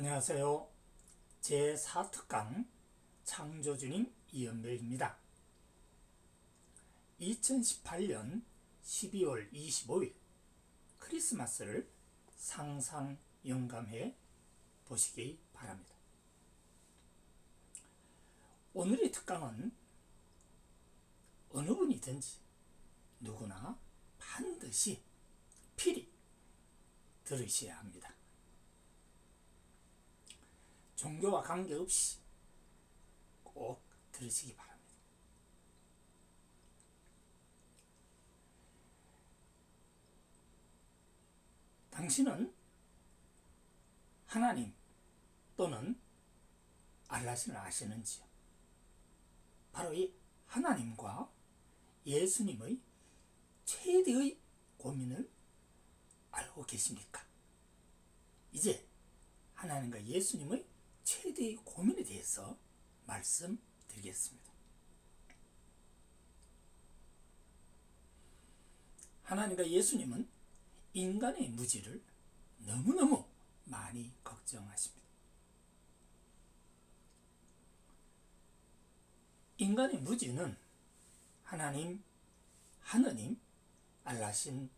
안녕하세요. 제4특강 창조주님 이연배입니다. 2018년 12월 25일 크리스마스를 상상 영감해 보시기 바랍니다. 오늘의 특강은 어느 분이든지 누구나 반드시 필히 들으셔야 합니다. 종교와 관계없이 꼭 들으시기 바랍니다. 당신은 하나님 또는 알라신을 아시는지요? 바로 이 하나님과 예수님의 최대의 고민을 알고 계십니까? 이제 하나님과 예수님의 최대의 고민에 대해서 말씀드리겠습니다. 하나님과 예수님은 인간의 무지를 너무너무 많이 걱정하십니다. 인간의 무지는 하나님, 하느님, 알라신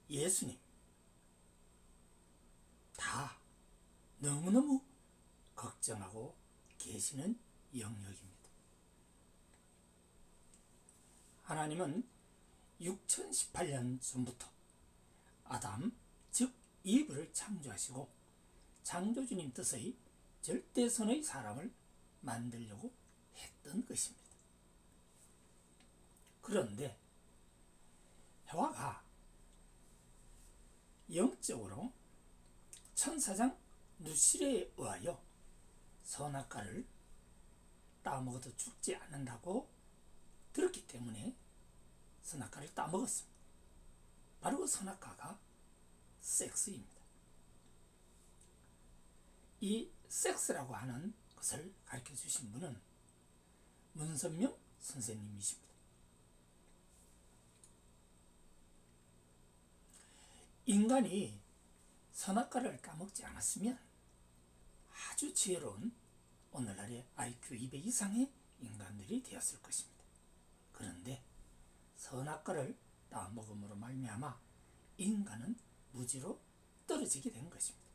예수님 다 너무너무 걱정하고 계시는 영역입니다. 하나님은 6018년 전부터 아담, 즉 이브를 창조하시고 창조주님 뜻의 절대선의 사람을 만들려고 했던 것입니다. 그런데 해와가 영적으로 천사장 누시레에 의하여 선악과를 따먹어도 죽지 않는다고 들었기 때문에 선악과를 따먹었습니다. 바로 그 선악과가 섹스입니다. 이 섹스라고 하는 것을 가르쳐 주신 분은 문선명 선생님이십니다. 인간이 선악과를 따먹지 않았으면 아주 지혜로운 오늘날의 IQ 200 이상의 인간들이 되었을 것입니다. 그런데 선악과를 따먹음으로 말미암아 인간은 무지로 떨어지게 된 것입니다.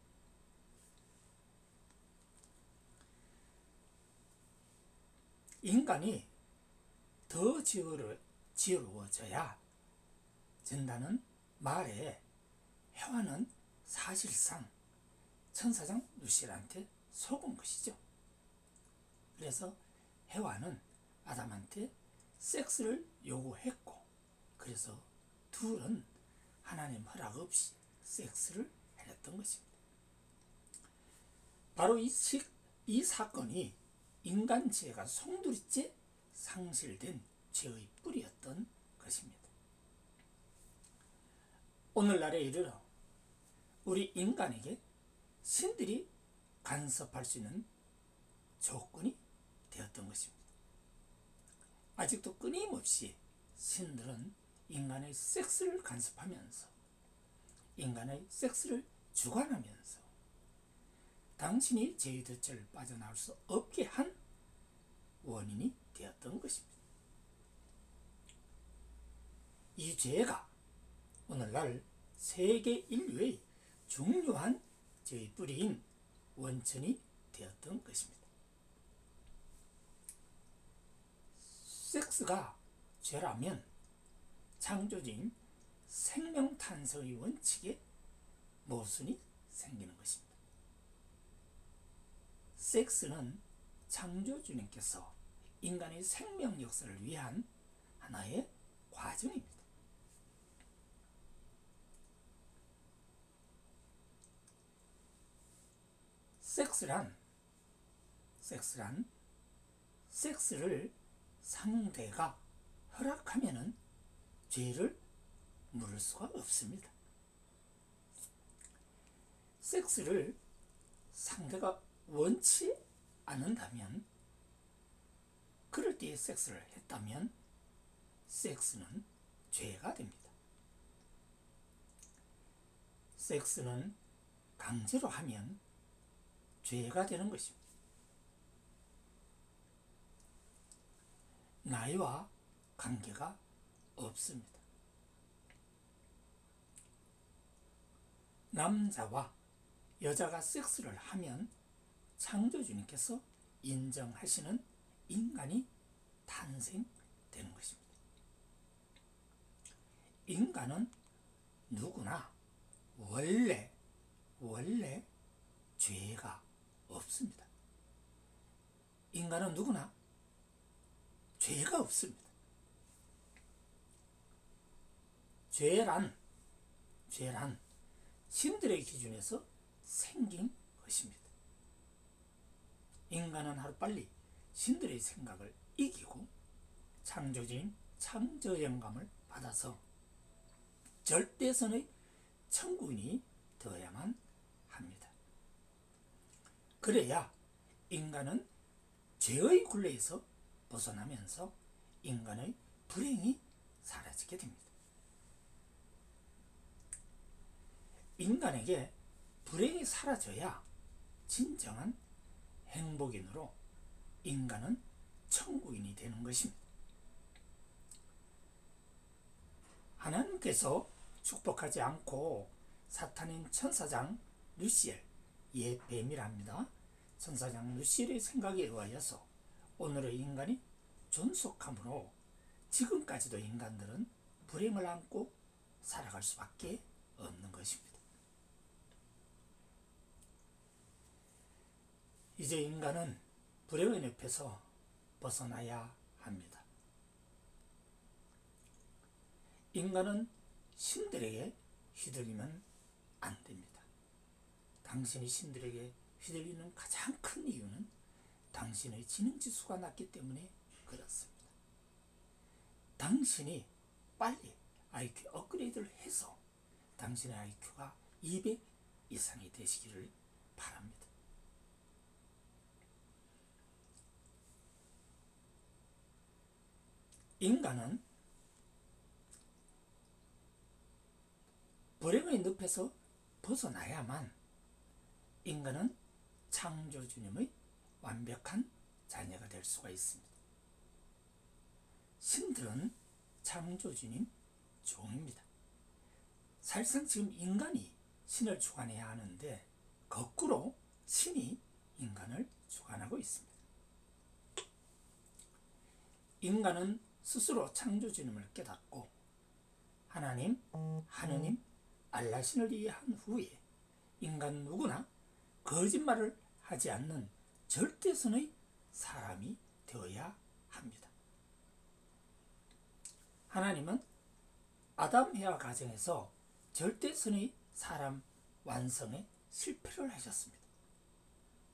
인간이 더 지혜로워져야 된다는 말에 해와는 사실상 천사장 누실한테 속은 것이죠. 그래서 해와는 아담한테 섹스를 요구했고, 그래서 둘은 하나님 허락 없이 섹스를 해냈던 것입니다. 바로 이 사건이 인간 죄가 송두리째 상실된 죄의 뿌리였던 것입니다. 오늘날에 이르러 우리 인간에게 신들이 간섭할 수 있는 조건이 되었던 것입니다. 아직도 끊임없이 신들은 인간의 섹스를 간섭하면서 인간의 섹스를 주관하면서 당신이 죄의 덫을 빠져나올 수 없게 한 원인이 되었던 것입니다. 이 죄가 오늘날 세계 인류의 중요한 죄의 뿌리인 원천이 되었던 것입니다. 섹스가 죄라면 창조주인 생명탄생의 원칙에 모순이 생기는 것입니다. 섹스는 창조주님께서 인간의 생명 역사를 위한 하나의 과정입니다. 섹스를 상대가 허락하면은 죄를 물을 수가 없습니다. 섹스를 상대가 원치 않는다면, 그럴 때에 섹스를 했다면 섹스는 죄가 됩니다. 섹스는 강제로 하면 죄가 되는 것입니다. 나이와 관계가 없습니다. 남자와 여자가 섹스를 하면 창조주님께서 인정하시는 인간이 탄생되는 것입니다. 인간은 누구나 원래 죄가 없습니다. 인간은 누구나 죄가 없습니다. 죄란 신들의 기준에서 생긴 것입니다. 인간은 하루빨리 신들의 생각을 이기고 창조주인 창조 영감을 받아서 절대선의 천국인이 되어야만 합니다. 그래야 인간은 죄의 굴레에서 벗어나면서 인간의 불행이 사라지게 됩니다. 인간에게 불행이 사라져야 진정한 행복인으로 인간은 천국인이 되는 것입니다. 하나님께서 축복하지 않고 사탄인 천사장 루시엘, 뱀이랍니다. 천사장 루시엘의 생각에 의하여서 오늘의 인간이 존속함으로 지금까지도 인간들은 불행을 안고 살아갈 수밖에 없는 것입니다. 이제 인간은 불행의 늪에서 벗어나야 합니다. 인간은 신들에게 휘둘리면 안 됩니다. 당신이 신들에게 휘둘리는 가장 큰 이유는 당신의 지능지수가 낮기 때문에 그렇습니다. 당신이 빨리 IQ 업그레이드를 해서 당신의 IQ가 200 이상이 되시기를 바랍니다. 인간은 불행의 늪에서 벗어나야만 인간은 창조주님의 완벽한 자녀가 될 수가 있습니다. 신들은 창조주님 종입니다. 사실상 지금 인간이 신을 주관해야 하는데 거꾸로 신이 인간을 주관하고 있습니다. 인간은 스스로 창조주님을 깨닫고 하나님, 알라신을 이해한 후에 인간 누구나 거짓말을 하지 않는 절대선의 사람이 되어야 합니다. 하나님은 아담 해와 가정에서 절대선의 사람 완성에 실패를 하셨습니다.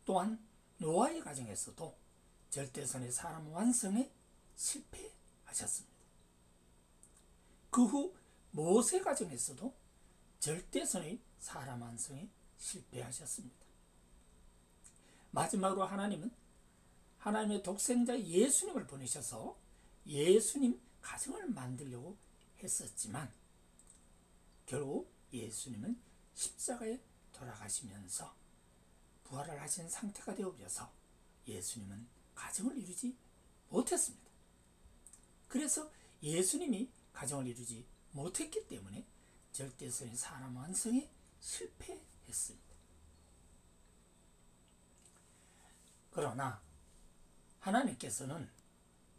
또한 노아의 가정에서도 절대선의 사람 완성에 실패하셨습니다. 그 후 모세 가정에서도 절대선의 사람 완성에 실패하셨습니다. 마지막으로 하나님은 하나님의 독생자 예수님을 보내셔서 예수님 가정을 만들려고 했었지만 결국 예수님은 십자가에 돌아가시면서 부활을 하신 상태가 되어버려서 예수님은 가정을 이루지 못했습니다. 그래서 예수님이 가정을 이루지 못했기 때문에 절대선의 사람 완성에 실패했습니다. 그러나 하나님께서는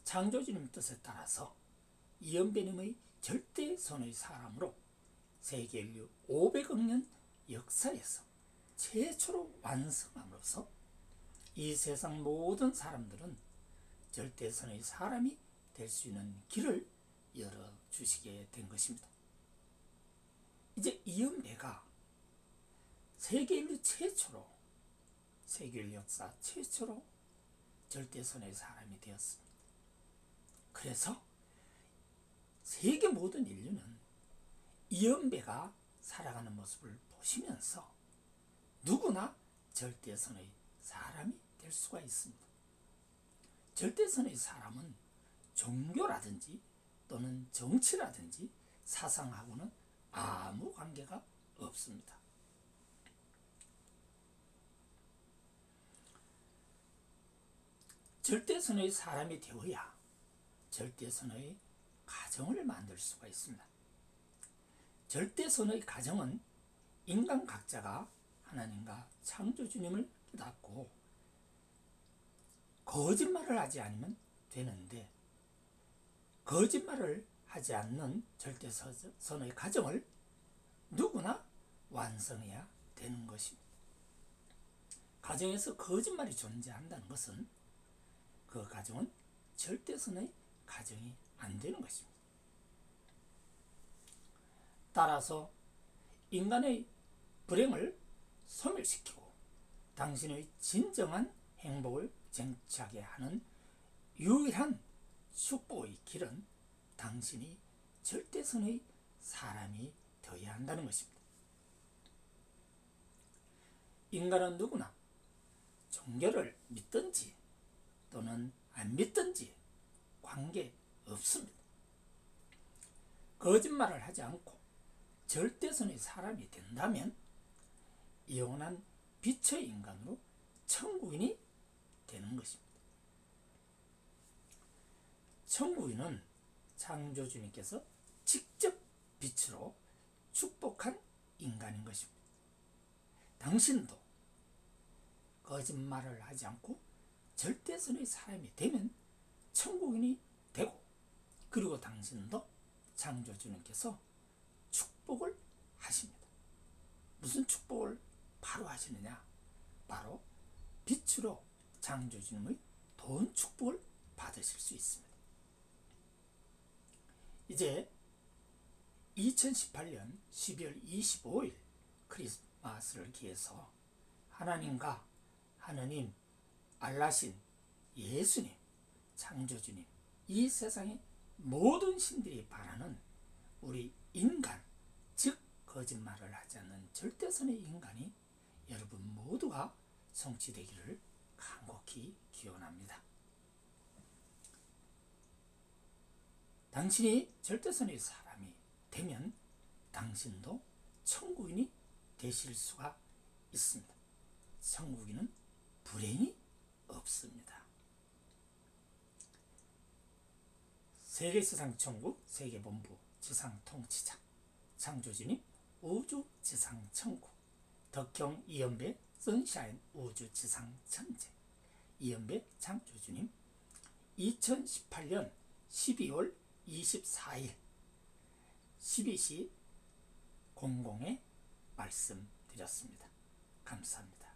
창조주님 뜻에 따라서 이언배님의 절대선의 사람으로 세계 인류 500억 년 역사에서 최초로 완성함으로써 이 세상 모든 사람들은 절대선의 사람이 될 수 있는 길을 열어주시게 된 것입니다. 이제 이언배가 세계 인류 최초로, 세계 인류 역사 최초로 절대선의 사람이 되었습니다. 그래서 세계 모든 인류는 이언배가 살아가는 모습을 보시면서 누구나 절대선의 사람이 될 수가 있습니다. 절대선의 사람은 종교라든지 또는 정치라든지 사상하고는 아무 관계가 없습니다. 절대선의 사람이 되어야 절대선의 가정을 만들 수가 있습니다. 절대선의 가정은 인간 각자가 하나님과 창조주님을 깨닫고 거짓말을 하지 않으면 되는데, 거짓말을 하지 않는 절대선의 가정을 누구나 완성해야 되는 것입니다. 가정에서 거짓말이 존재한다는 것은 그 가정은 절대선의 가정이 안 되는 것입니다. 따라서 인간의 불행을 소멸시키고 당신의 진정한 행복을 쟁취하게 하는 유일한 축복의 길은 당신이 절대선의 사람이 되어야 한다는 것입니다. 인간은 누구나 종교를 믿든지 또는 안 믿든지 관계없습니다. 거짓말을 하지 않고 절대선의 사람이 된다면 영원한 빛의 인간으로 천국인이 되는 것입니다. 천국인은 창조주님께서 직접 빛으로 축복한 인간인 것입니다. 당신도 거짓말을 하지 않고 절대선의 사람이 되면 천국인이 되고, 그리고 당신도 창조주님께서 축복을 하십니다. 무슨 축복을 바로 하시느냐? 바로 빛으로 창조주님의 돈 축복을 받으실 수 있습니다. 이제 2018년 12월 25일 크리스마스를 기해서 하나님과 하느님, 알라신, 예수님, 창조주님, 이 세상의 모든 신들이 바라는 우리 인간, 즉 거짓말을 하지 않는 절대선의 인간이 여러분 모두가 성취되기를 간곡히 기원합니다. 당신이 절대선의 사람이 되면 당신도 천국인이 되실 수가 있습니다. 천국인은 불행이 없습니다. 세계지상천국 세계본부 지상통치자 창조주님 우주지상천국 덕경 이연배 선샤인 우주지상천재 이연배 창조주님 2018년 12월 24일 12시 00에 말씀드렸습니다. 감사합니다.